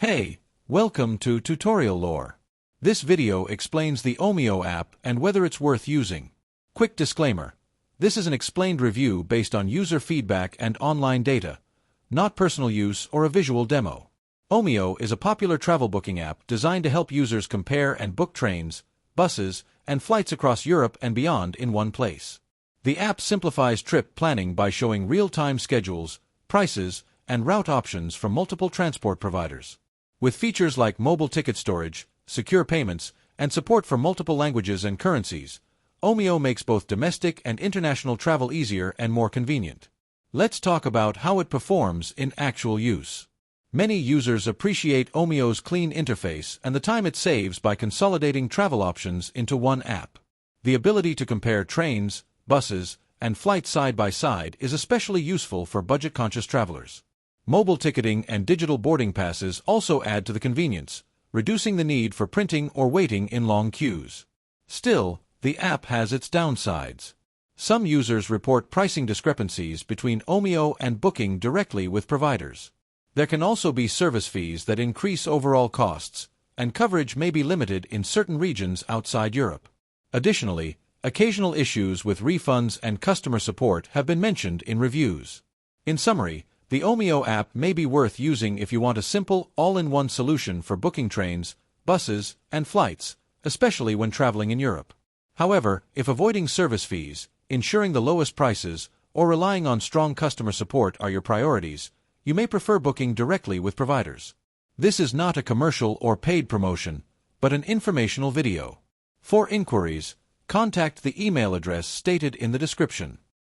Hey, welcome to Tutorial Lore. This video explains the Omio app and whether it's worth using. Quick disclaimer. This is an explained review based on user feedback and online data, not personal use or a visual demo. Omio is a popular travel booking app designed to help users compare and book trains, buses, and flights across Europe and beyond in one place. The app simplifies trip planning by showing real-time schedules, prices, and route options from multiple transport providers. With features like mobile ticket storage, secure payments, and support for multiple languages and currencies, Omio makes both domestic and international travel easier and more convenient. Let's talk about how it performs in actual use. Many users appreciate Omio's clean interface and the time it saves by consolidating travel options into one app. The ability to compare trains, buses, and flights side by side is especially useful for budget-conscious travelers. Mobile ticketing and digital boarding passes also add to the convenience, reducing the need for printing or waiting in long queues. Still, the app has its downsides. Some users report pricing discrepancies between Omio and booking directly with providers. There can also be service fees that increase overall costs, and coverage may be limited in certain regions outside Europe. Additionally, occasional issues with refunds and customer support have been mentioned in reviews. In summary, the Omio app may be worth using if you want a simple, all-in-one solution for booking trains, buses, and flights, especially when traveling in Europe. However, if avoiding service fees, ensuring the lowest prices, or relying on strong customer support are your priorities, you may prefer booking directly with providers. This is not a commercial or paid promotion, but an informational video. For inquiries, contact the email address stated in the description.